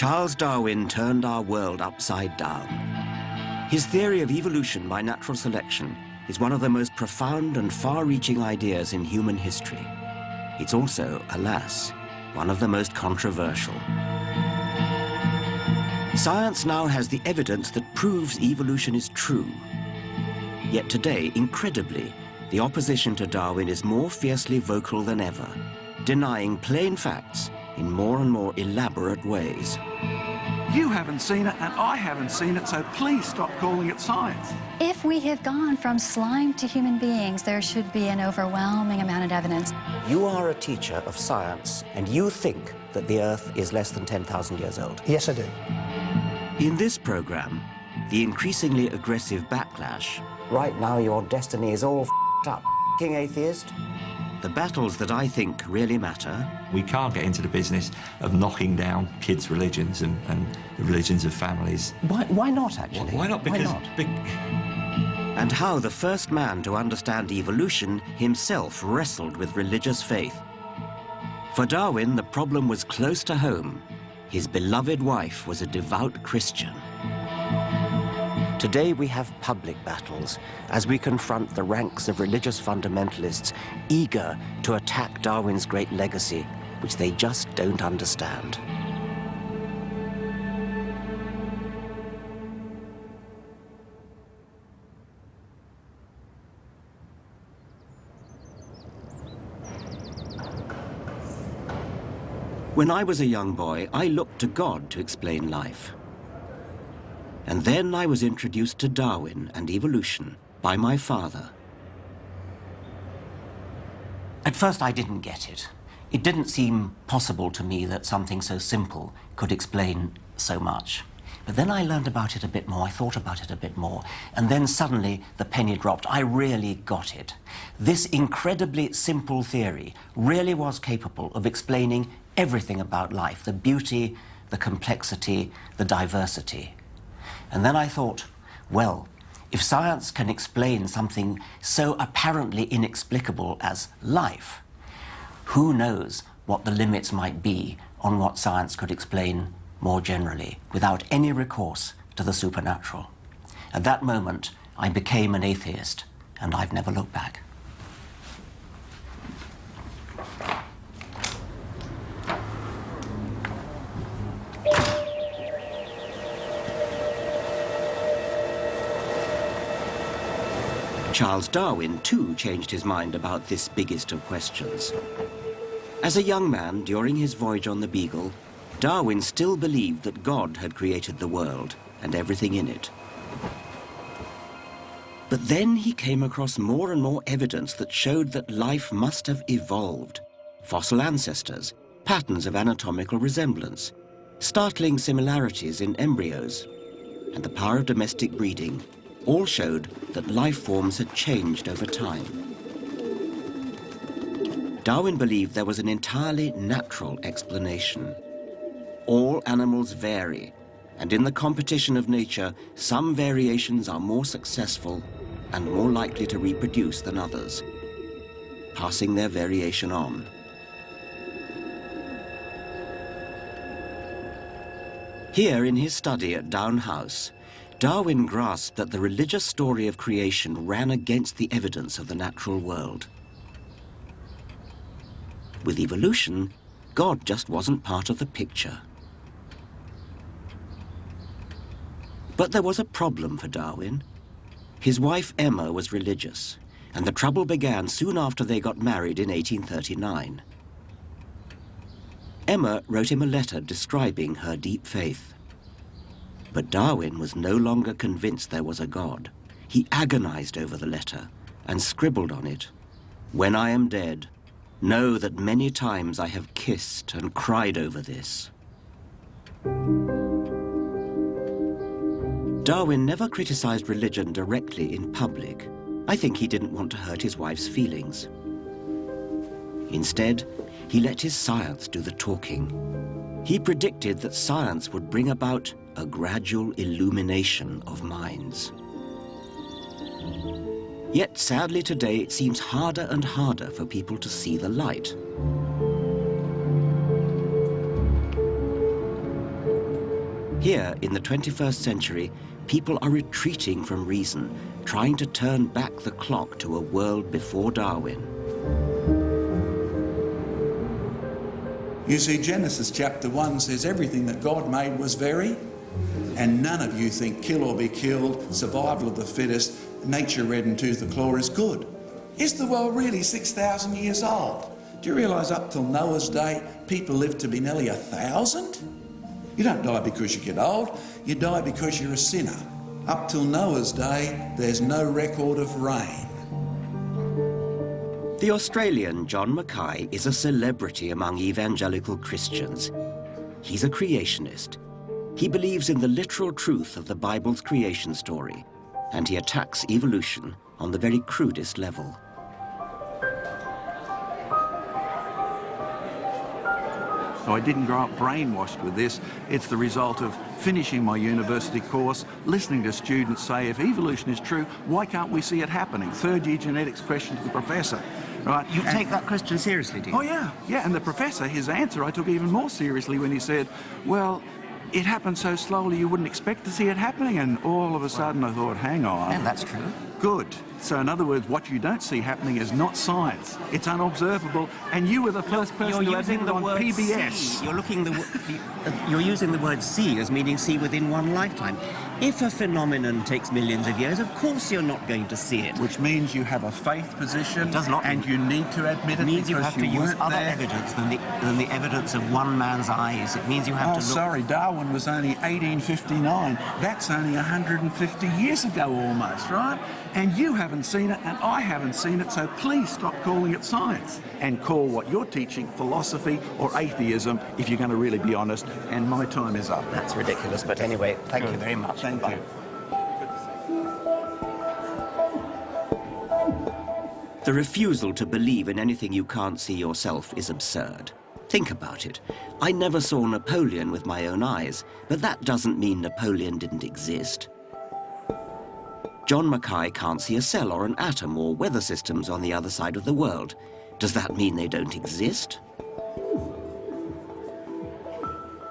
Charles Darwin turned our world upside down. His theory of evolution by natural selection is one of the most profound and far-reaching ideas in human history. It's also, alas, one of the most controversial. Science now has the evidence that proves evolution is true. Yet today, incredibly, the opposition to Darwin is more fiercely vocal than ever, denying plain facts in more and more elaborate ways. You haven't seen it, and I haven't seen it, so please stop calling it science. If we have gone from slime to human beings, there should be an overwhelming amount of evidence. You are a teacher of science, and you think that the Earth is less than 10,000 years old. Yes, I do. In this program, the increasingly aggressive backlash. Right now, your destiny is all f***ed up, f***ing atheist. The battles that I think really matter. We can't get into the business of knocking down kids' religions and the religions of families. Why not, actually? Why not? Because and how the first man to understand evolution himself wrestled with religious faith. For Darwin, the problem was close to home. His beloved wife was a devout Christian. Today we have public battles as we confront the ranks of religious fundamentalists eager to attack Darwin's great legacy, which they just don't understand. When I was a young boy, I looked to God to explain life. And then I was introduced to Darwin and evolution by my father. At first I didn't get it. It didn't seem possible to me that something so simple could explain so much. But then I learned about it a bit more, I thought about it a bit more, and then suddenly the penny dropped. I really got it. This incredibly simple theory really was capable of explaining everything about life, the beauty, the complexity, the diversity. And then I thought, well, if science can explain something so apparently inexplicable as life, who knows what the limits might be on what science could explain more generally, without any recourse to the supernatural. At that moment, I became an atheist, and I've never looked back. Charles Darwin, too, changed his mind about this biggest of questions. As a young man, during his voyage on the Beagle, Darwin still believed that God had created the world and everything in it. But then he came across more and more evidence that showed that life must have evolved. Fossil ancestors, patterns of anatomical resemblance, startling similarities in embryos, and the power of domestic breeding all showed that life forms had changed over time. Darwin believed there was an entirely natural explanation. All animals vary, and in the competition of nature, some variations are more successful and more likely to reproduce than others, passing their variation on. Here in his study at Down House, Darwin grasped that the religious story of creation ran against the evidence of the natural world. With evolution, God just wasn't part of the picture. But there was a problem for Darwin. His wife Emma was religious, and the trouble began soon after they got married in 1839. Emma wrote him a letter describing her deep faith. But Darwin was no longer convinced there was a God. He agonized over the letter and scribbled on it, "When I am dead, know that many times I have kissed and cried over this." Darwin never criticized religion directly in public. I think he didn't want to hurt his wife's feelings. Instead, he let his science do the talking. He predicted that science would bring about a gradual illumination of minds. Yet, sadly today, it seems harder and harder for people to see the light. Here, in the 21st century, people are retreating from reason, trying to turn back the clock to a world before Darwin. You see, Genesis chapter 1 says everything that God made was very, and none of you think kill or be killed, survival of the fittest, nature red and tooth the claw is good. Is the world really 6,000 years old? Do you realise up till Noah's day, people lived to be nearly 1,000? You don't die because you get old, you die because you're a sinner. Up till Noah's day, there's no record of rain. The Australian John Mackay is a celebrity among evangelical Christians. He's a creationist. He believes in the literal truth of the Bible's creation story, and he attacks evolution on the very crudest level. So I didn't grow up brainwashed with this. It's the result of finishing my university course, listening to students say, if evolution is true, why can't we see it happening? Third-year genetics question to the professor, right? You take that question seriously, do you? Oh, yeah. And the professor, his answer, I took even more seriously when he said, well, it happened so slowly you wouldn't expect to see it happening. And all of a sudden I thought, hang on. And that's true. Good. So in other words, what you don't see happening is not science. It's unobservable. And you were the first person to admit it on PBS. See. You're using the word see as meaning see within one lifetime. If a phenomenon takes millions of years, of course you're not going to see it. Which means you have a faith position. It does not. And you need to admit it. It means you have to use other there. evidence than the evidence of one man's eyes. It means you have to look... sorry, Darwin was only 1859. That's only 150 years ago almost, right? And you haven't seen it, and I haven't seen it, so please stop calling it science and call what you're teaching philosophy or atheism if you're going to really be honest, and my time is up. That's ridiculous, but anyway, thank you very much. Thank you. The refusal to believe in anything you can't see yourself is absurd. Think about it. I never saw Napoleon with my own eyes, but that doesn't mean Napoleon didn't exist. John Mackay can't see a cell or an atom or weather systems on the other side of the world. Does that mean they don't exist?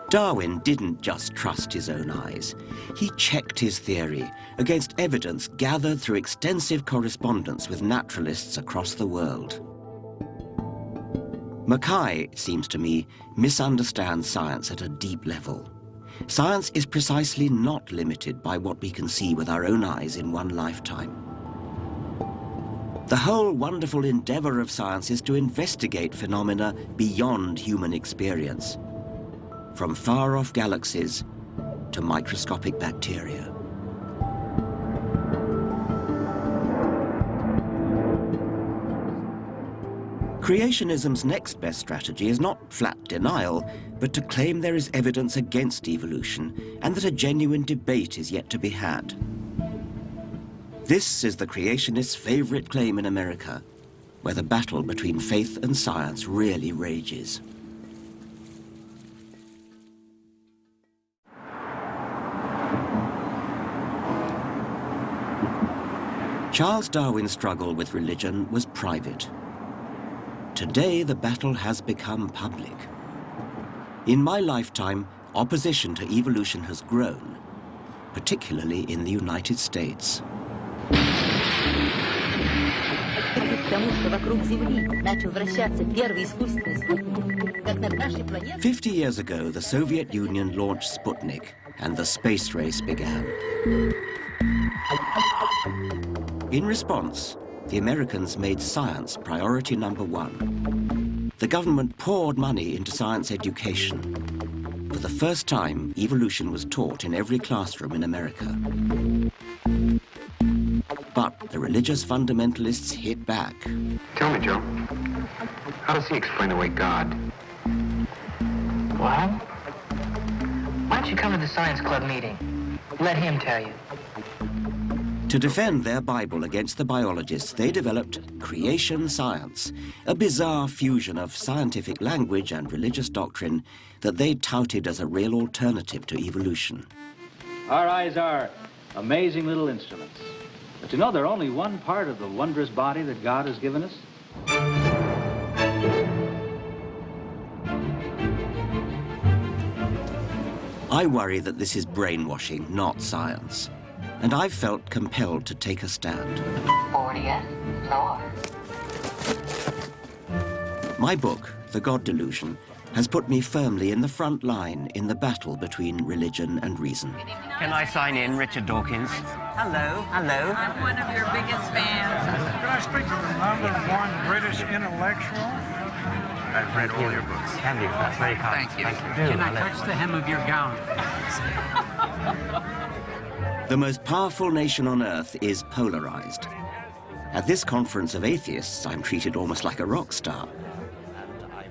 Darwin didn't just trust his own eyes. He checked his theory against evidence gathered through extensive correspondence with naturalists across the world. Mackay, it seems to me, misunderstands science at a deep level. Science is precisely not limited by what we can see with our own eyes in one lifetime. The whole wonderful endeavor of science is to investigate phenomena beyond human experience, from far-off galaxies to microscopic bacteria. Creationism's next best strategy is not flat denial, but to claim there is evidence against evolution and that a genuine debate is yet to be had. This is the creationists' favorite claim in America, where the battle between faith and science really rages. Charles Darwin's struggle with religion was private. Today, the battle has become public. In my lifetime, opposition to evolution has grown, particularly in the United States. 50 years ago, the Soviet Union launched Sputnik, and the space race began. In response, the Americans made science priority number one. The government poured money into science education. For the first time, evolution was taught in every classroom in America. But the religious fundamentalists hit back. Tell me, Joe, how does he explain away God? Well, why don't you come to the science club meeting? Let him tell you. To defend their Bible against the biologists, they developed creation science, a bizarre fusion of scientific language and religious doctrine that they touted as a real alternative to evolution. Our eyes are amazing little instruments. But you know, they're only one part of the wondrous body that God has given us. I worry that this is brainwashing, not science. And I've felt compelled to take a stand. 40 yes, no. My book, The God Delusion, has put me firmly in the front line in the battle between religion and reason. Can I sign in, Richard Dawkins? Hello, hello. I'm one of your biggest fans. Can I speak to the #1 British intellectual? I've read all your books. Have you? That's very kind. Thank you. Can I touch the hem of your gown? The most powerful nation on earth is polarized. At this conference of atheists, I'm treated almost like a rock star.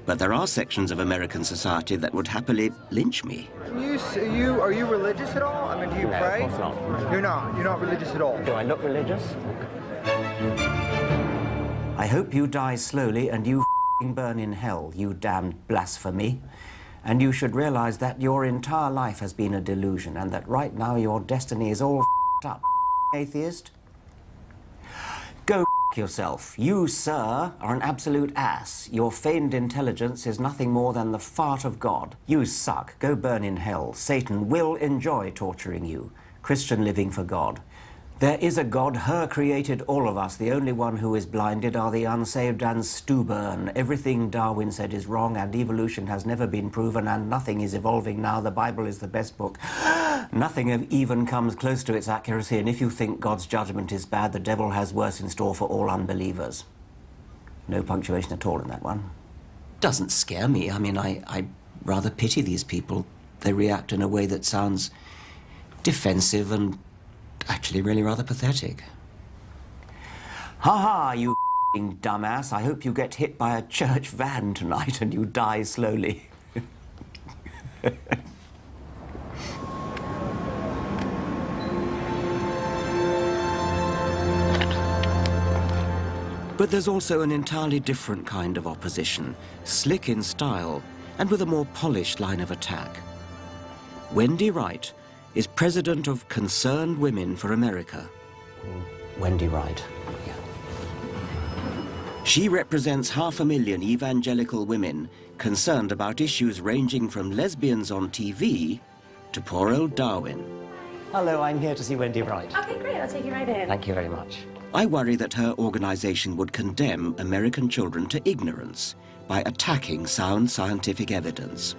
But there are sections of American society that would happily lynch me. Are you religious at all? I mean, do you pray? No, of course not. You're not? You're not religious at all? Do I look religious? I hope you die slowly and you burn in hell, you damned blasphemy. And you should realize that your entire life has been a delusion and that right now your destiny is all up, atheist. Go yourself. You, sir, are an absolute ass. Your feigned intelligence is nothing more than the fart of God. You suck. Go burn in hell. Satan will enjoy torturing you. Christian living for God. There is a God, her created all of us. The only one who is blinded are the unsaved and stubborn. Everything Darwin said is wrong and evolution has never been proven and nothing is evolving now. The Bible is the best book. Nothing even comes close to its accuracy, and if you think God's judgment is bad, the devil has worse in store for all unbelievers. No punctuation at all in that one. Doesn't scare me. I mean, I rather pity these people. They react in a way that sounds defensive and actually really rather pathetic. Ha-ha, you dumbass. I hope you get hit by a church van tonight and you die slowly. But there's also an entirely different kind of opposition, slick in style and with a more polished line of attack. Wendy Wright is president of Concerned Women for America. Wendy Wright. Yeah. She represents 500,000 evangelical women concerned about issues ranging from lesbians on TV to poor old Darwin. Hello, I'm here to see Wendy Wright. Okay, great. I'll take you right in. Thank you very much. I worry that her organization would condemn American children to ignorance by attacking sound scientific evidence.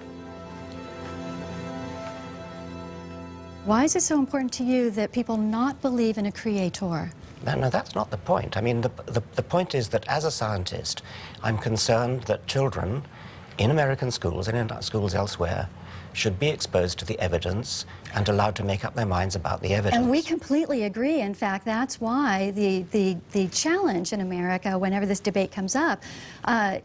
Why is it so important to you that people not believe in a creator? No, that's not the point. I mean, the point is that as a scientist, I'm concerned that children in American schools and in schools elsewhere should be exposed to the evidence and allowed to make up their minds about the evidence. And we completely agree. In fact, that's why the challenge in America, whenever this debate comes up,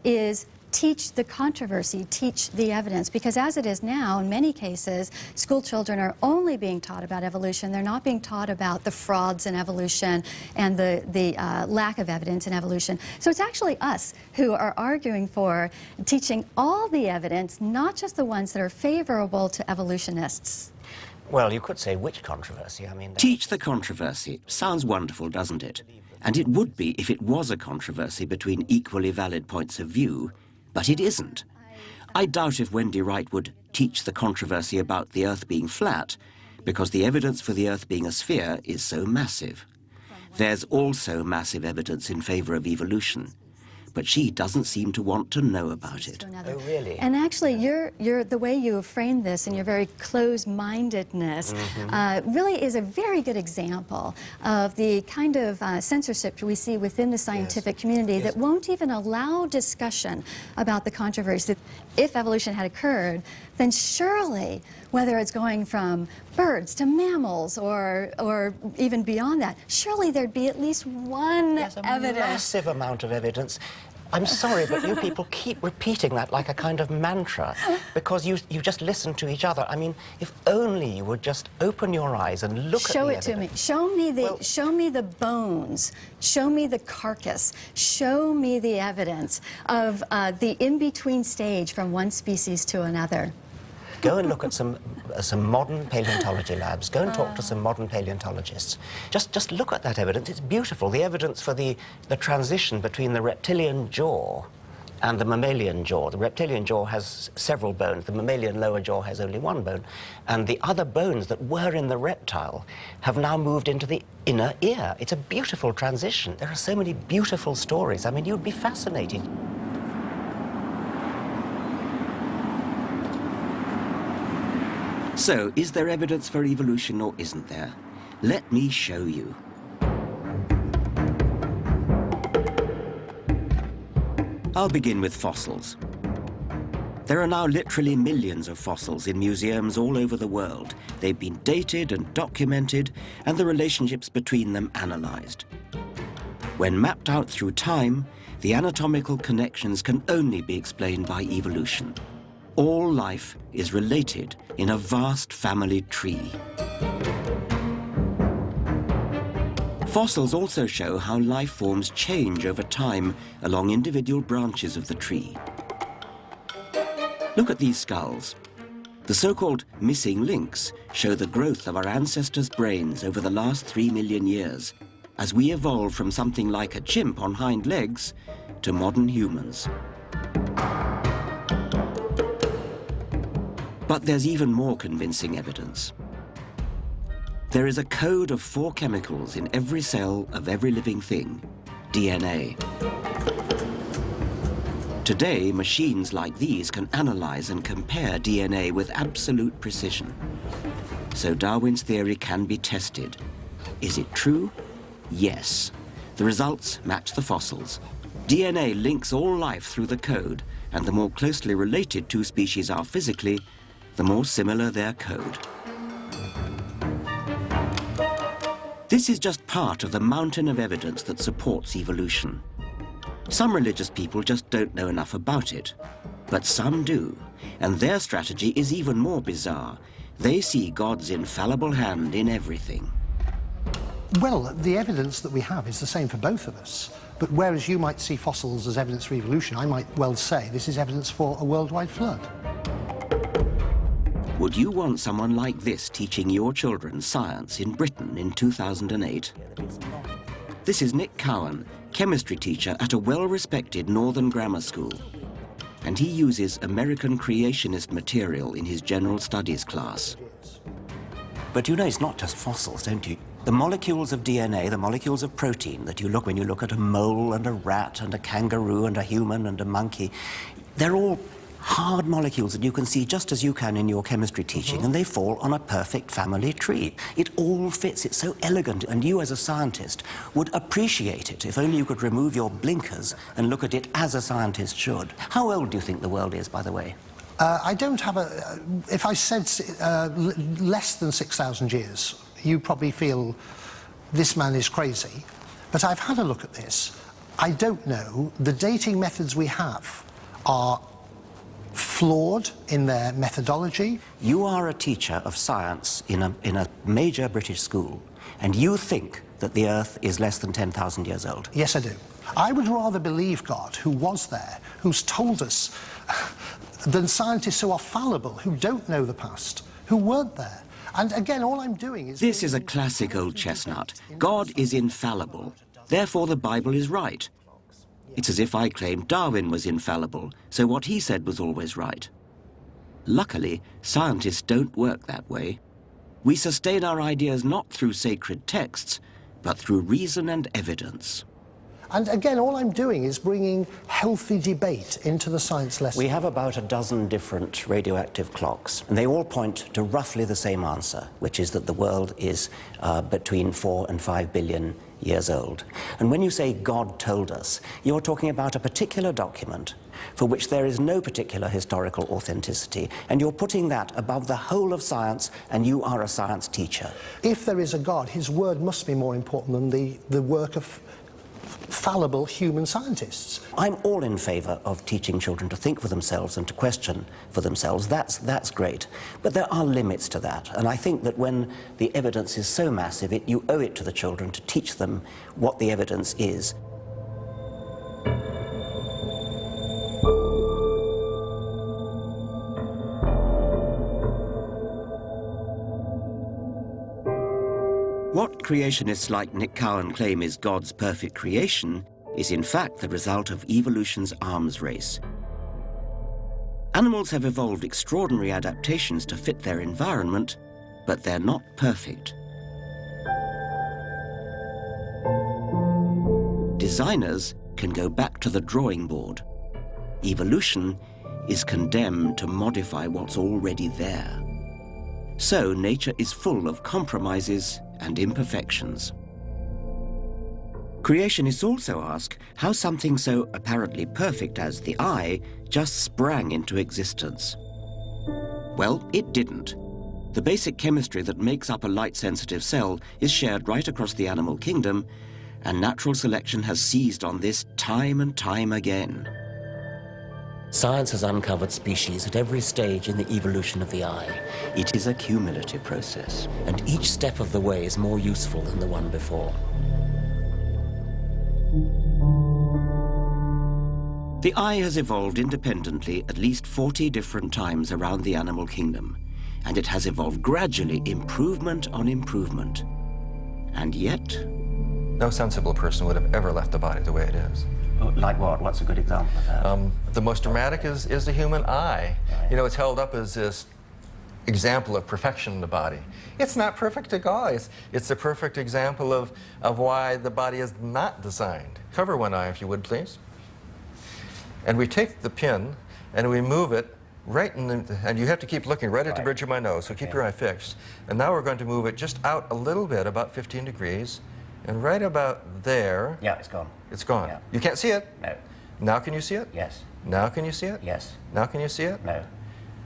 is teach the controversy, teach the evidence. Because as it is now, in many cases, school children are only being taught about evolution. They're not being taught about the frauds in evolution and the lack of evidence in evolution. So it's actually us who are arguing for teaching all the evidence, not just the ones that are favorable to evolutionists. Well, you could say which controversy. I mean, Teach the controversy. Sounds wonderful, doesn't it? And it would be if it was a controversy between equally valid points of view, but it isn't. I doubt if Wendy Wright would teach the controversy about the Earth being flat, because the evidence for the Earth being a sphere is so massive. There's also massive evidence in favor of evolution, but she doesn't seem to want to know about it. Oh, really? And actually, the way you have framed this and your very closed-mindedness really is a very good example of the kind of censorship we see within the scientific community that won't even allow discussion about the controversy. If evolution had occurred, then surely, whether it's going from birds to mammals or even beyond that, surely there'd be at least one There's a evidence. massive amount of evidence. I'm sorry, but you people keep repeating that like a kind of mantra because you just listen to each other. I mean, if only you would just open your eyes and look at the evidence. Show it to me. Show me the bones. Show me the carcass. Show me the evidence of the in-between stage from one species to another. Go and look at some modern paleontology labs. Go and talk to some modern paleontologists. Just look at that evidence. It's beautiful. The evidence for the transition between the reptilian jaw and the mammalian jaw. The reptilian jaw has several bones. The mammalian lower jaw has only one bone. And the other bones that were in the reptile have now moved into the inner ear. It's a beautiful transition. There are so many beautiful stories. I mean, you'd be fascinated. So, is there evidence for evolution or isn't there? Let me show you. I'll begin with fossils. There are now literally millions of fossils in museums all over the world. They've been dated and documented, and the relationships between them analyzed. When mapped out through time, the anatomical connections can only be explained by evolution. All life is related in a vast family tree. Fossils also show how life forms change over time along individual branches of the tree. Look at these skulls. The so-called missing links show the growth of our ancestors' brains over the last 3 million years, as we evolved from something like a chimp on hind legs to modern humans. But there's even more convincing evidence. There is a code of 4 chemicals in every cell of every living thing, DNA. Today, machines like these can analyze and compare DNA with absolute precision. So Darwin's theory can be tested. Is it true? Yes. The results match the fossils. DNA links all life through the code, and the more closely related 2 species are physically, the more similar their code. This is just part of the mountain of evidence that supports evolution. Some religious people just don't know enough about it, but some do, and their strategy is even more bizarre. They see God's infallible hand in everything. Well, the evidence that we have is the same for both of us, but whereas you might see fossils as evidence for evolution, I might well say this is evidence for a worldwide flood. Would you want someone like this teaching your children science in Britain in 2008? This is Nick Cowan, chemistry teacher at a well-respected northern grammar school. And he uses American creationist material in his general studies class. But you know, it's not just fossils, don't you? The molecules of DNA, the molecules of protein that you look when you look at a mole and a rat and a kangaroo and a human and a monkey, they're all hard molecules that you can see just as you can in your chemistry teaching, and they fall on a perfect family tree. It all fits, it's so elegant, and you as a scientist would appreciate it if only you could remove your blinkers and look at it as a scientist should. How old do you think the world is, by the way? I don't have a... if I said less than 6,000 years, you probably feel this man is crazy. But I've had a look at this. I don't know. The dating methods we have are flawed in their methodology. You are a teacher of science in a major British school, and you think that the Earth is less than 10,000 years old. Yes, I do. I would rather believe God, who was there, who's told us, than scientists who are fallible, who don't know the past, who weren't there. And again, all I'm doing is... This is a classic old chestnut. God is infallible. Therefore, the Bible is right. It's as if I claimed Darwin was infallible, so what he said was always right. Luckily, scientists don't work that way. We sustain our ideas not through sacred texts, but through reason and evidence. And again, all I'm doing is bringing healthy debate into the science lesson. We have about a dozen different radioactive clocks, and they all point to roughly the same answer, which is that the world is between 4 and 5 billion years old. And when you say God told us, you're talking about a particular document for which there is no particular historical authenticity, and you're putting that above the whole of science, and you are a science teacher. If there is a God, his word must be more important than the work of fallible human scientists. I'm all in favour of teaching children to think for themselves and to question for themselves. That's great. But there are limits to that. And I think that when the evidence is so massive, you owe it to the children to teach them what the evidence is. What creationists like Nick Cowan claim is God's perfect creation is in fact the result of evolution's arms race. Animals have evolved extraordinary adaptations to fit their environment, but they're not perfect. Designers can go back to the drawing board. Evolution is condemned to modify what's already there. So nature is full of compromises and imperfections. Creationists also ask how something so apparently perfect as the eye just sprang into existence. Well, it didn't. The basic chemistry that makes up a light-sensitive cell is shared right across the animal kingdom, and natural selection has seized on this time and time again. Science has uncovered species at every stage in the evolution of the eye. It is a cumulative process, and each step of the way is more useful than the one before. The eye has evolved independently at least 40 different times around the animal kingdom, and it has evolved gradually, improvement on improvement. And yet... no sensible person would have ever left the body the way it is. Like what? What's a good example of that? The most dramatic is the human eye. Right. You know, it's held up as this example of perfection in the body. It's not perfect at all. It's a perfect example of why the body is not designed. Cover one eye, if you would, please. And we take the pin and we move it right in the, and you have to keep looking right at the bridge of my nose, so keep your eye fixed. And now we're going to move it just out a little bit, about 15 degrees, and right about there. Yeah, it's gone. It's gone. Yeah. You can't see it? No. Now can you see it? Yes. Now can you see it? Yes. Now can you see it? No.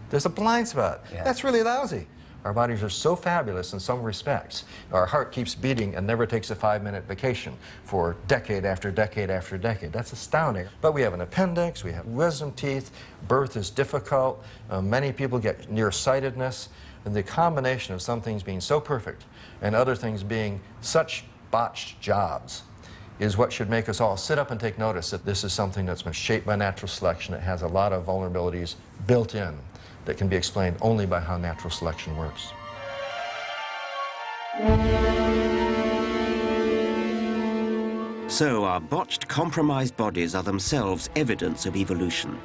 There's a blind spot. Yeah. That's really lousy. Our bodies are so fabulous in some respects. Our heart keeps beating and never takes a 5-minute vacation for decade after decade after decade. That's astounding. But we have an appendix, we have wisdom teeth, birth is difficult, many people get nearsightedness, and the combination of some things being so perfect and other things being such botched jobs is what should make us all sit up and take notice that this is something that's been shaped by natural selection. It has a lot of vulnerabilities built in that can be explained only by how natural selection works. So our botched, compromised bodies are themselves evidence of evolution.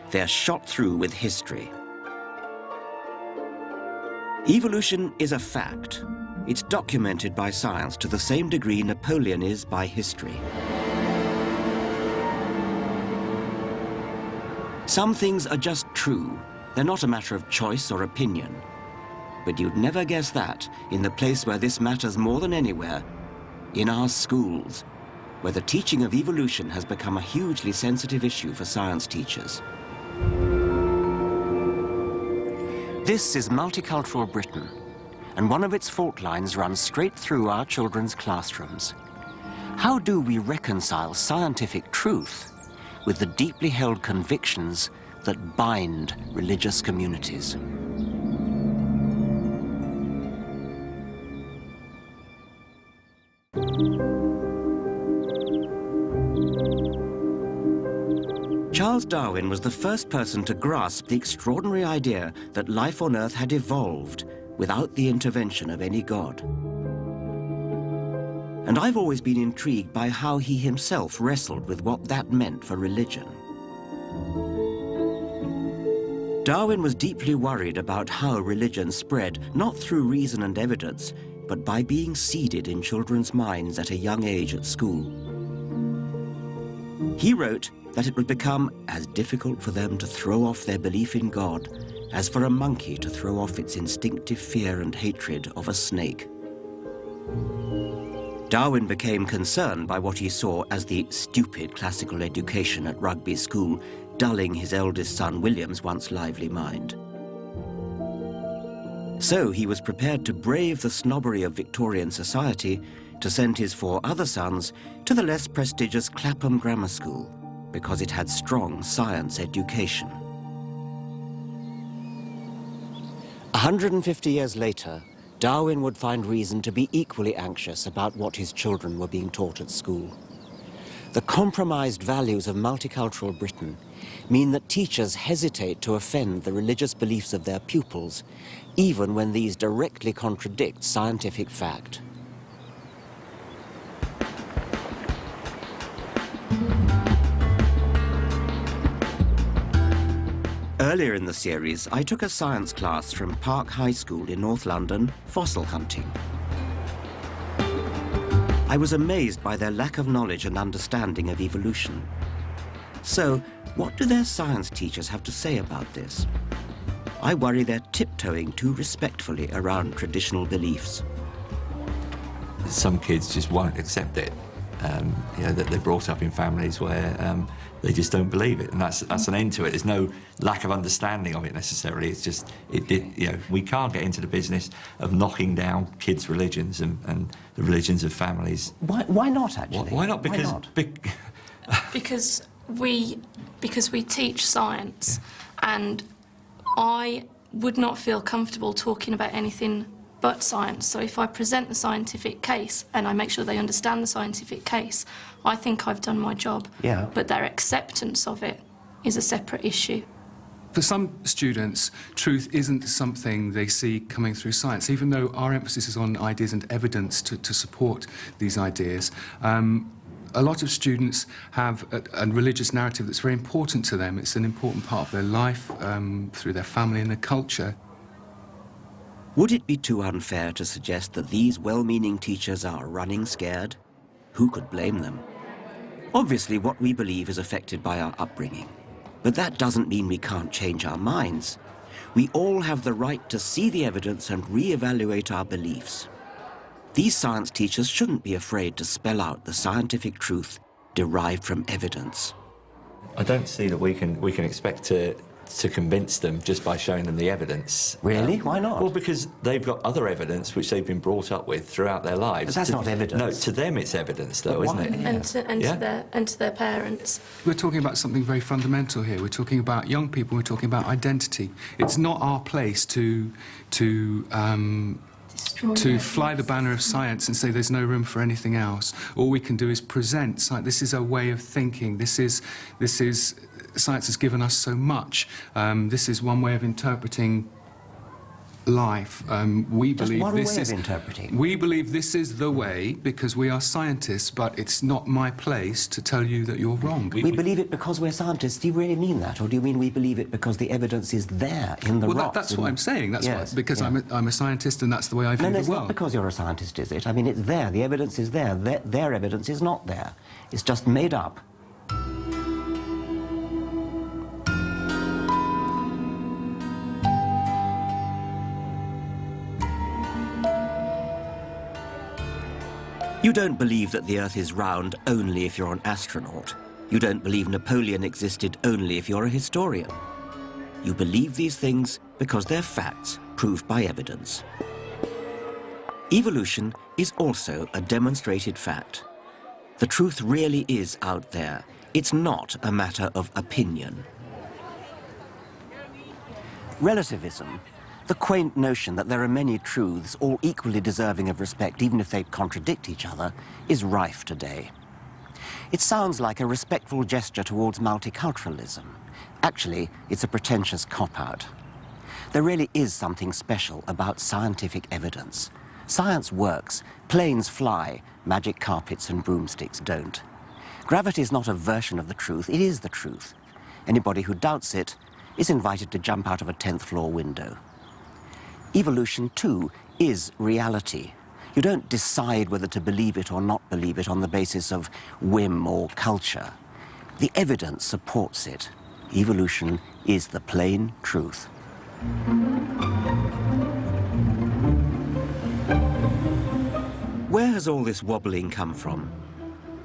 They're shot through with history. Evolution is a fact. It's documented by science to the same degree Napoleon is by history. Some things are just true. They're not a matter of choice or opinion. But you'd never guess that in the place where this matters more than anywhere, in our schools, where the teaching of evolution has become a hugely sensitive issue for science teachers. This is multicultural Britain, and one of its fault lines runs straight through our children's classrooms. How do we reconcile scientific truth with the deeply held convictions that bind religious communities? Charles Darwin was the first person to grasp the extraordinary idea that life on Earth had evolved without the intervention of any god. And I've always been intrigued by how he himself wrestled with what that meant for religion. Darwin was deeply worried about how religion spread, not through reason and evidence, but by being seeded in children's minds at a young age at school. He wrote that it would become as difficult for them to throw off their belief in God as for a monkey to throw off its instinctive fear and hatred of a snake. Darwin became concerned by what he saw as the stupid classical education at Rugby School, dulling his eldest son William's once lively mind. So he was prepared to brave the snobbery of Victorian society to send his 4 other sons to the less prestigious Clapham Grammar School, because it had strong science education. 150 years later, Darwin would find reason to be equally anxious about what his children were being taught at school. The compromised values of multicultural Britain mean that teachers hesitate to offend the religious beliefs of their pupils, even when these directly contradict scientific fact. Earlier in the series, I took a science class from Park High School in North London, fossil hunting. I was amazed by their lack of knowledge and understanding of evolution. So, what do their science teachers have to say about this? I worry they're tiptoeing too respectfully around traditional beliefs. Some kids just won't accept it. You know, that they're brought up in families where they just don't believe it, and that's an end to it. There's no lack of understanding of it necessarily. It's just, you know, we can't get into the business of knocking down kids' religions and the religions of families. Why not, actually? Why not? Because because we teach science, and I would not feel comfortable talking about anything but science. So if I present the scientific case and I make sure they understand the scientific case, I think I've done my job. Yeah. But their acceptance of it is a separate issue. For some students, truth isn't something they see coming through science, even though our emphasis is on ideas and evidence to support these ideas. A lot of students have a religious narrative that's very important to them. It's an important part of their life, through their family and their culture. Would it be too unfair to suggest that these well-meaning teachers are running scared? Who could blame them? Obviously, what we believe is affected by our upbringing. But that doesn't mean we can't change our minds. We all have the right to see the evidence and re-evaluate our beliefs. These science teachers shouldn't be afraid to spell out the scientific truth derived from evidence. I don't see that we can expect to convince them just by showing them the evidence. Really? Why not? Well, because they've got other evidence which they've been brought up with throughout their lives. But that's not evidence. No, to them it's evidence, though, isn't it? Yeah. And to their parents. We're talking about something very fundamental here. We're talking about young people. We're talking about identity. It's not our place to fly the banner of science and say there's no room for anything else. All we can do is present science. This is a way of thinking. This is science has given us so much. This is one way of interpreting life. We Just believe one this way is of interpreting. We believe this is the way because we are scientists, but it's not my place to tell you that you're wrong. We believe it because we're scientists. Do you really mean that, or do you mean we believe it because the evidence is there in the rocks? That's what I'm saying. That's yes, why, because yeah. I'm a scientist, and that's the way I view No, the it's world. not because you're a scientist, is it? I mean, it's there. The evidence is there. Their evidence is not there. It's just made up. You don't believe that the Earth is round only if you're an astronaut. You don't believe Napoleon existed only if you're a historian. You believe these things because they're facts proved by evidence. Evolution is also a demonstrated fact. The truth really is out there. It's not a matter of opinion. Relativism, the quaint notion that there are many truths, all equally deserving of respect, even if they contradict each other, is rife today. It sounds like a respectful gesture towards multiculturalism. Actually, it's a pretentious cop-out. There really is something special about scientific evidence. Science works, planes fly, magic carpets and broomsticks don't. Gravity is not a version of the truth, it is the truth. Anybody who doubts it is invited to jump out of a 10th floor window. Evolution, too, is reality. You don't decide whether to believe it or not believe it on the basis of whim or culture. The evidence supports it. Evolution is the plain truth. Where has all this wobbling come from?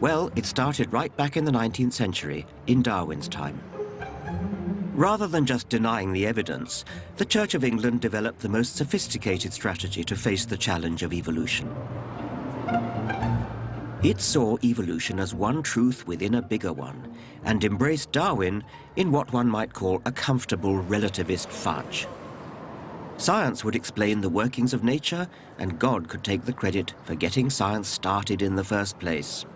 Well, it started right back in the 19th century, in Darwin's time. Rather than just denying the evidence, the Church of England developed the most sophisticated strategy to face the challenge of evolution. It saw evolution as one truth within a bigger one, and embraced Darwin in what one might call a comfortable relativist fudge. Science would explain the workings of nature, and God could take the credit for getting science started in the first place.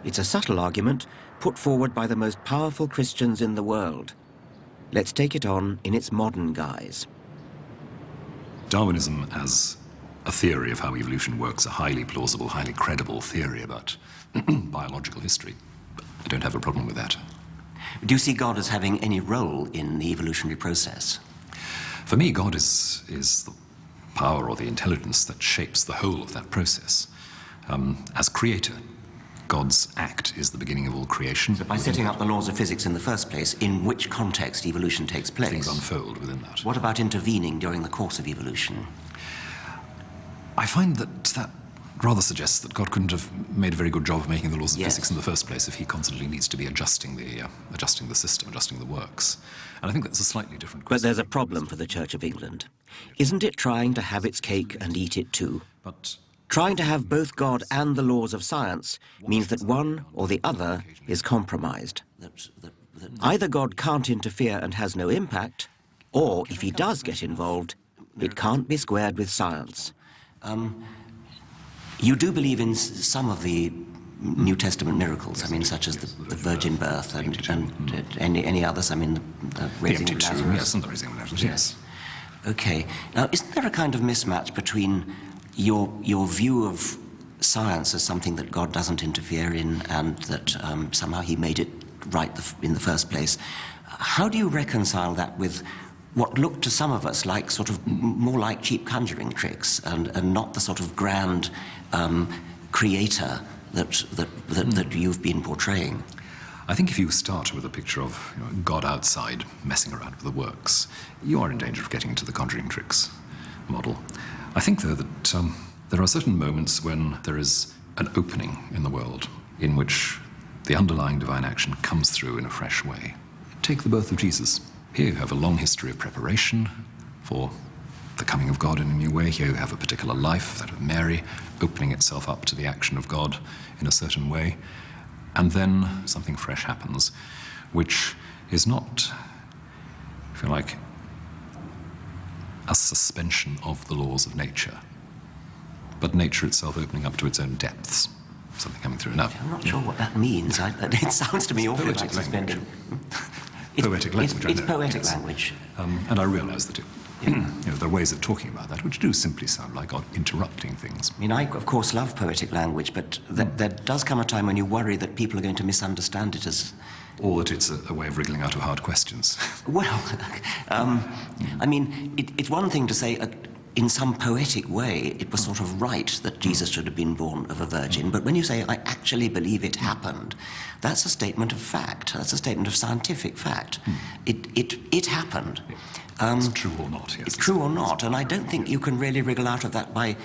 It's a subtle argument put forward by the most powerful Christians in the world. Let's take it on in its modern guise. Darwinism as a theory of how evolution works, a highly plausible, highly credible theory about biological history. I don't have a problem with that. Do you see God as having any role in the evolutionary process? For me, God is the power or the intelligence that shapes the whole of that process. As creator, God's act is the beginning of all creation. So by setting up the laws of physics in the first place, in which context evolution takes place? Things unfold within that. What about intervening during the course of evolution? I find that rather suggests that God couldn't have made a very good job of making the laws of physics in the first place if he constantly needs to be adjusting the system, adjusting the works. And I think that's a slightly different question. But there's a problem for the Church of England. Isn't it trying to have its cake and eat it too? But trying to have both God and the laws of science means that one or the other is compromised. Either God can't interfere and has no impact, or if he does get involved, it can't be squared with science. You do believe in some of the New Testament miracles, I mean, such as the virgin birth and any others, I mean, the raising of Lazarus. Yes, and the raising of Lazarus, yes. Okay. Now, isn't there a kind of mismatch between your view of science as something that God doesn't interfere in and that somehow he made it right in the first place? How do you reconcile that with what looked to some of us like sort of more like cheap conjuring tricks and not the sort of grand creator that you've been portraying? I think if you start with a picture of God outside messing around with the works, you are in danger of getting into the conjuring tricks model. I think, though, that there are certain moments when there is an opening in the world in which the underlying divine action comes through in a fresh way. Take the birth of Jesus. Here you have a long history of preparation for the coming of God in a new way. Here you have a particular life, that of Mary, opening itself up to the action of God in a certain way. And then something fresh happens, which is not, if you like, a suspension of the laws of nature, but nature itself opening up to its own depths, something coming through. Now, I'm not sure what that means. It sounds to me awfully like suspending. Poetic language. It's poetic language. And I realise that there are ways of talking about that which do simply sound like God interrupting things. I mean, I, of course, love poetic language, but there does come a time when you worry that people are going to misunderstand it as... Or that it's a way of wriggling out of hard questions. Well, I mean, it's one thing to say, in some poetic way, it was sort of right that Jesus should have been born of a virgin, but when you say, I actually believe it happened, that's a statement of fact. That's a statement of scientific fact. It happened. It's true or not, yes. It's true or not, and I don't think you can really wriggle out of that by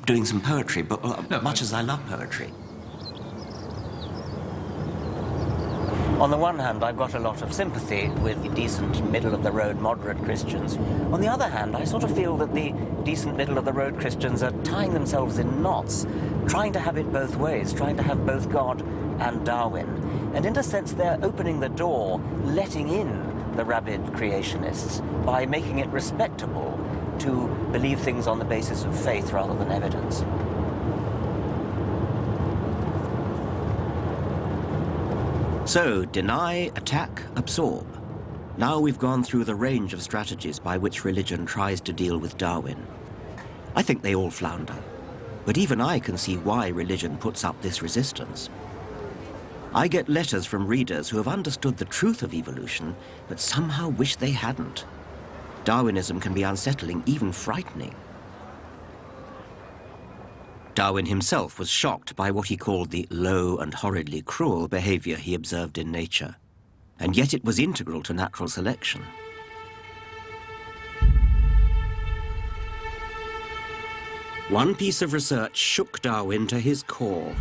doing some poetry, but much as I love poetry. On the one hand, I've got a lot of sympathy with the decent, middle-of-the-road, moderate Christians. On the other hand, I sort of feel that the decent, middle-of-the-road Christians are tying themselves in knots, trying to have it both ways, trying to have both God and Darwin. And in a sense, they're opening the door, letting in the rabid creationists by making it respectable to believe things on the basis of faith rather than evidence. So, deny, attack, absorb. Now we've gone through the range of strategies by which religion tries to deal with Darwin. I think they all flounder, but even I can see why religion puts up this resistance. I get letters from readers who have understood the truth of evolution, but somehow wish they hadn't. Darwinism can be unsettling, even frightening. Darwin himself was shocked by what he called the low and horridly cruel behavior he observed in nature, and yet it was integral to natural selection. One piece of research shook Darwin to his core.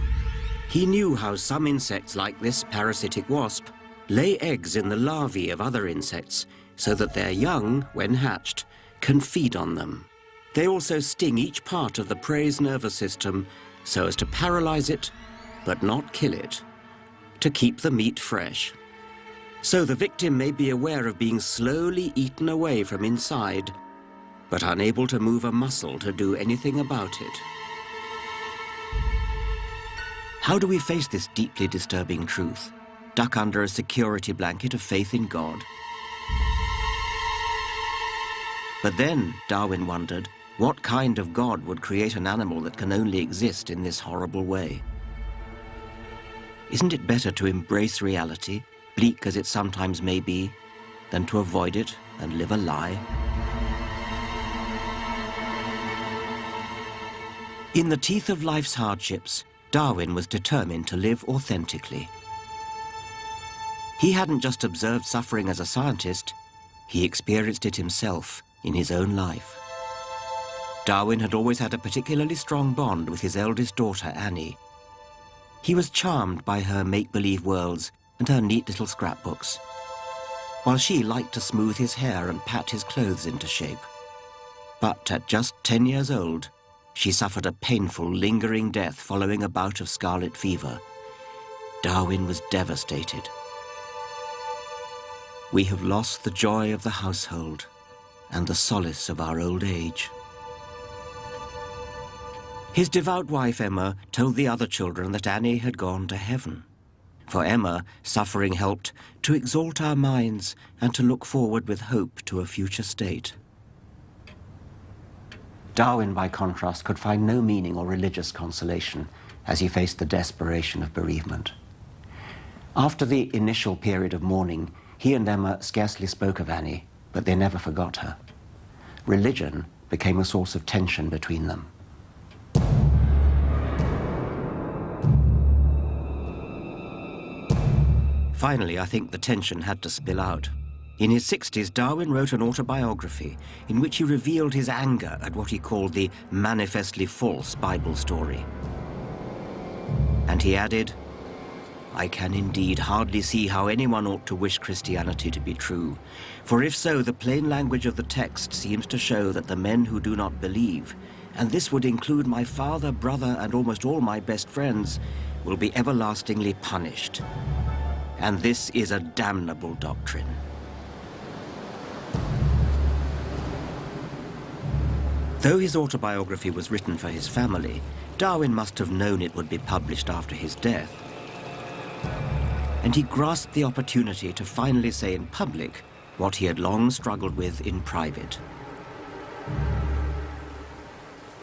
He knew how some insects, like this parasitic wasp, lay eggs in the larvae of other insects so that their young, when hatched, can feed on them. They also sting each part of the prey's nervous system so as to paralyze it, but not kill it, to keep the meat fresh. So the victim may be aware of being slowly eaten away from inside, but unable to move a muscle to do anything about it. How do we face this deeply disturbing truth? Duck under a security blanket of faith in God? But then, Darwin wondered, what kind of God would create an animal that can only exist in this horrible way? Isn't it better to embrace reality, bleak as it sometimes may be, than to avoid it and live a lie? In the teeth of life's hardships, Darwin was determined to live authentically. He hadn't just observed suffering as a scientist, he experienced it himself in his own life. Darwin had always had a particularly strong bond with his eldest daughter, Annie. He was charmed by her make-believe worlds and her neat little scrapbooks, while she liked to smooth his hair and pat his clothes into shape. But at just 10 years old, she suffered a painful, lingering death following a bout of scarlet fever. Darwin was devastated. We have lost the joy of the household and the solace of our old age. His devout wife, Emma, told the other children that Annie had gone to heaven. For Emma, suffering helped to exalt our minds and to look forward with hope to a future state. Darwin, by contrast, could find no meaning or religious consolation as he faced the desperation of bereavement. After the initial period of mourning, he and Emma scarcely spoke of Annie, but they never forgot her. Religion became a source of tension between them. Finally, I think the tension had to spill out. In his 60s, Darwin wrote an autobiography in which he revealed his anger at what he called the manifestly false Bible story. And he added, "I can indeed hardly see how anyone ought to wish Christianity to be true, for if so, the plain language of the text seems to show that the men who do not believe, and this would include my father, brother, and almost all my best friends, will be everlastingly punished. And this is a damnable doctrine." Though his autobiography was written for his family, Darwin must have known it would be published after his death. And he grasped the opportunity to finally say in public what he had long struggled with in private.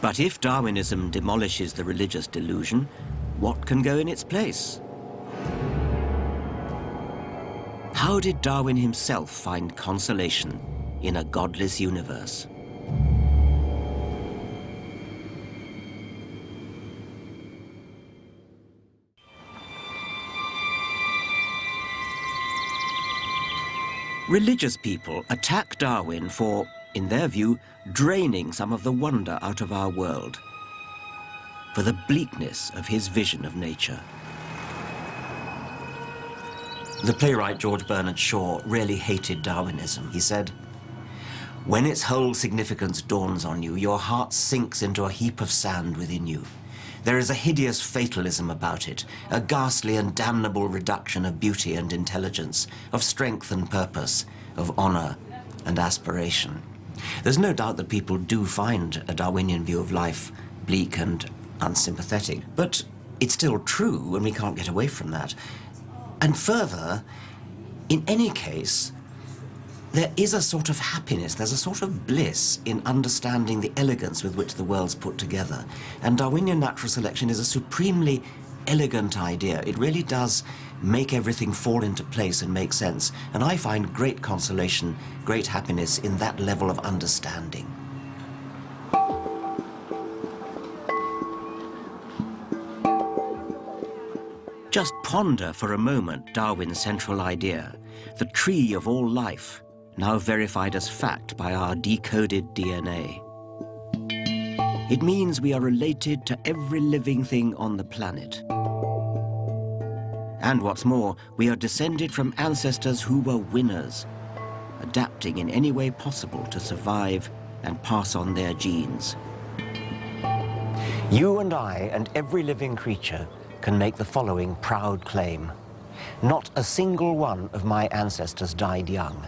But if Darwinism demolishes the religious delusion, what can go in its place? How did Darwin himself find consolation in a godless universe? Religious people attack Darwin for, in their view, draining some of the wonder out of our world, for the bleakness of his vision of nature. The playwright George Bernard Shaw really hated Darwinism. He said, "When its whole significance dawns on you, your heart sinks into a heap of sand within you. There is a hideous fatalism about it, a ghastly and damnable reduction of beauty and intelligence, of strength and purpose, of honor and aspiration." There's no doubt that people do find a Darwinian view of life bleak and unsympathetic, but it's still true, and we can't get away from that. And further, in any case, there is a sort of happiness, there's a sort of bliss in understanding the elegance with which the world's put together. And Darwinian natural selection is a supremely elegant idea. It really does make everything fall into place and make sense. And I find great consolation, great happiness in that level of understanding. Just ponder for a moment Darwin's central idea, the tree of all life, now verified as fact by our decoded DNA. It means we are related to every living thing on the planet. And what's more, we are descended from ancestors who were winners, adapting in any way possible to survive and pass on their genes. You and I and every living creature can make the following proud claim. Not a single one of my ancestors died young.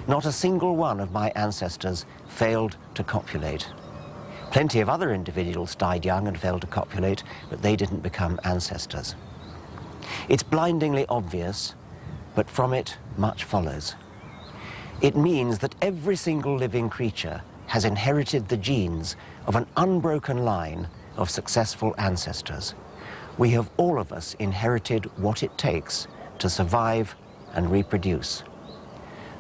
Not a single one of my ancestors failed to copulate. Plenty of other individuals died young and failed to copulate, but they didn't become ancestors. It's blindingly obvious, but from it much follows. It means that every single living creature has inherited the genes of an unbroken line of successful ancestors. We have all of us inherited what it takes to survive and reproduce.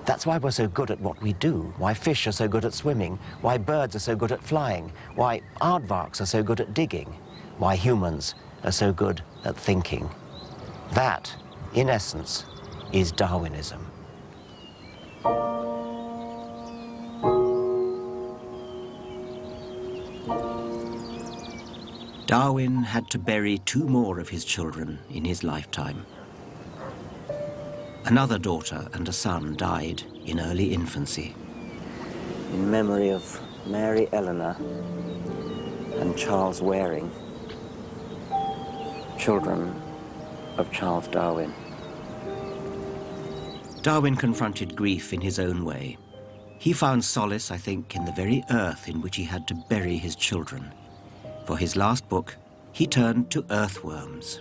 That's why we're so good at what we do, why fish are so good at swimming, why birds are so good at flying, why aardvarks are so good at digging, why humans are so good at thinking. That, in essence, is Darwinism. Darwin had to bury 2 more of his children in his lifetime. Another daughter and a son died in early infancy. In memory of Mary Eleanor and Charles Waring, children of Charles Darwin. Darwin confronted grief in his own way. He found solace, I think, in the very earth in which he had to bury his children. For his last book, he turned to earthworms.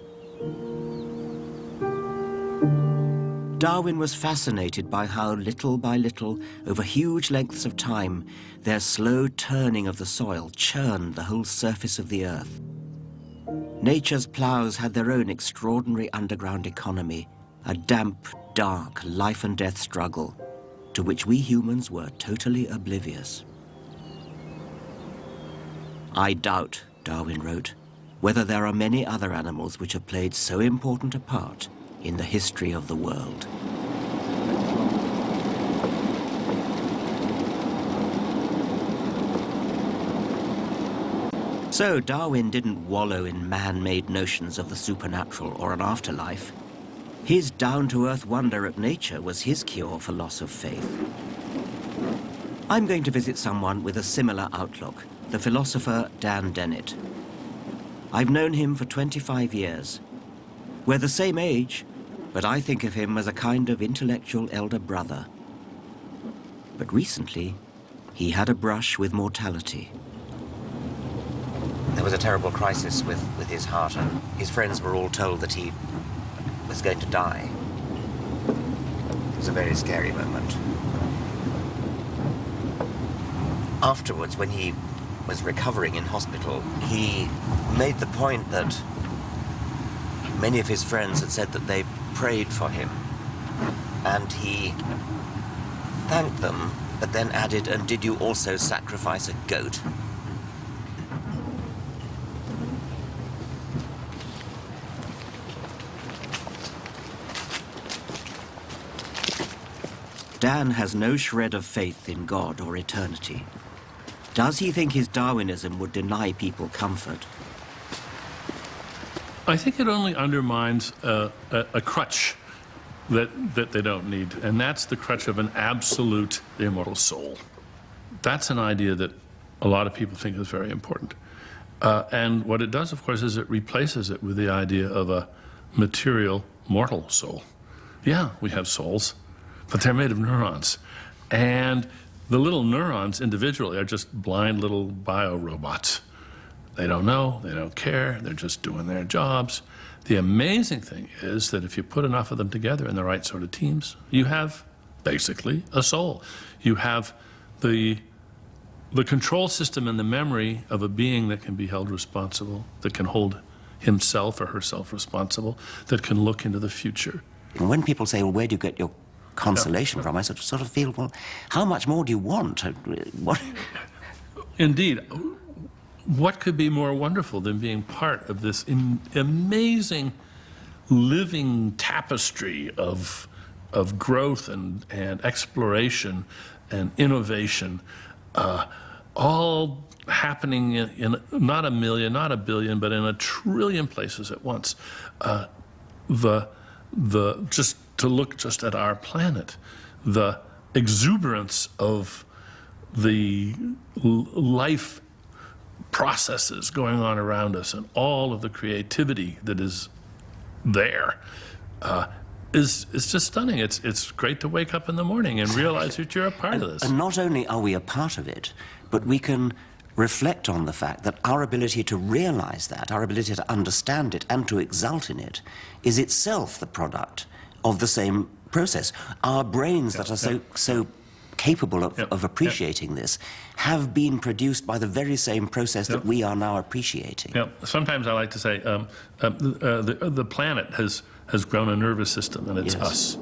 Darwin was fascinated by how little by little, over huge lengths of time, their slow turning of the soil churned the whole surface of the earth. Nature's ploughs had their own extraordinary underground economy, a damp, dark, life and death struggle, to which we humans were totally oblivious. I doubt, Darwin wrote, whether there are many other animals which have played so important a part in the history of the world. So Darwin didn't wallow in man-made notions of the supernatural or an afterlife. His down-to-earth wonder at nature was his cure for loss of faith. I'm going to visit someone with a similar outlook, the philosopher Dan Dennett. I've known him for 25 years. We're the same age, but I think of him as a kind of intellectual elder brother. But recently, he had a brush with mortality. There was a terrible crisis with his heart, and his friends were all told that he was going to die. It was a very scary moment. Afterwards, when he was recovering in hospital, he made the point that many of his friends had said that they prayed for him, and he thanked them, but then added, "And did you also sacrifice a goat?" Dan has no shred of faith in God or eternity. Does he think his Darwinism would deny people comfort? I think it only undermines a crutch that they don't need, and that's the crutch of an absolute immortal soul. That's an idea that a lot of people think is very important. And what it does, of course, is it replaces it with the idea of a material, mortal soul. Yeah, we have souls, but they're made of neurons. And the little neurons individually are just blind little bio-robots. They don't know, they don't care, they're just doing their jobs. The amazing thing is that if you put enough of them together in the right sort of teams, you have basically a soul. You have the control system and the memory of a being that can be held responsible, that can hold himself or herself responsible, that can look into the future. And when people say, well, where do you get your consolation from? I sort of feel, well, how much more do you want? What? Indeed. What could be more wonderful than being part of this amazing living tapestry of growth and exploration and innovation, all happening in not a million, not a billion, but in a trillion places at once. Just to look just at our planet, the exuberance of the life processes going on around us and all of the creativity that is there is just stunning. It's great to wake up in the morning and realize that you're a part of this. And not only are we a part of it, but we can reflect on the fact that our ability to realize that, our ability to understand it and to exult in it, is itself the product of the same process. Our brains that are so capable of appreciating this have been produced by the very same process that we are now appreciating. Sometimes I like to say the planet has grown a nervous system, and it's us.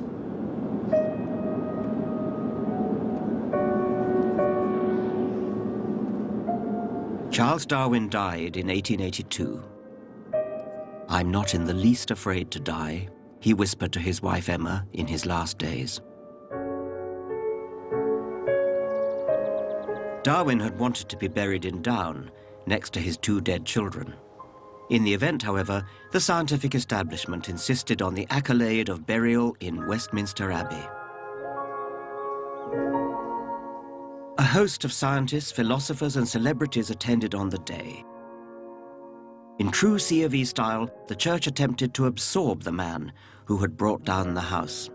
Charles Darwin died in 1882. "I'm not in the least afraid to die," he whispered to his wife Emma in his last days. Darwin had wanted to be buried in Down, next to his 2 dead children. In the event, however, the scientific establishment insisted on the accolade of burial in Westminster Abbey. A host of scientists, philosophers, and celebrities attended on the day. In true C of E style, the church attempted to absorb the man who had brought down the house.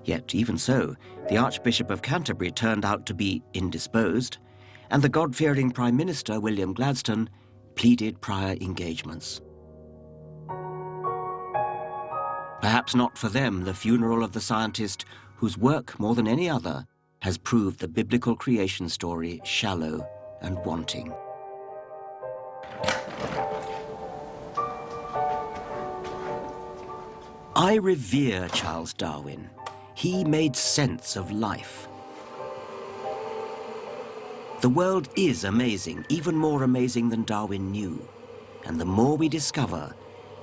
Yet, even so, the Archbishop of Canterbury turned out to be indisposed, and the God-fearing Prime Minister, William Gladstone, pleaded prior engagements. Perhaps not for them the funeral of the scientist whose work, more than any other, has proved the biblical creation story shallow and wanting. I revere Charles Darwin. He made sense of life. The world is amazing, even more amazing than Darwin knew. And the more we discover,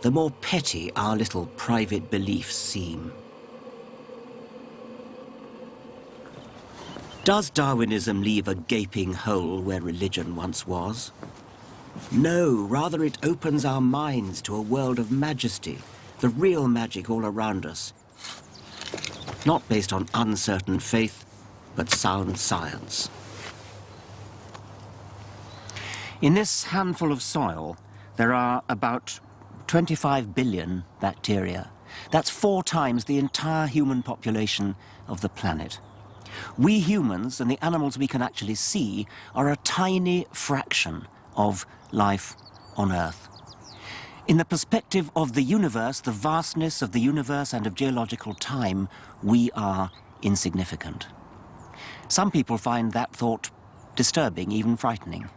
the more petty our little private beliefs seem. Does Darwinism leave a gaping hole where religion once was? No, rather it opens our minds to a world of majesty, the real magic all around us. Not based on uncertain faith, but sound science. In this handful of soil, there are about 25 billion bacteria. That's 4 times the entire human population of the planet. We humans and the animals we can actually see are a tiny fraction of life on Earth. In the perspective of the universe, the vastness of the universe and of geological time, we are insignificant. Some people find that thought disturbing, even frightening.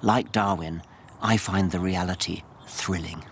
Like Darwin, I find the reality thrilling.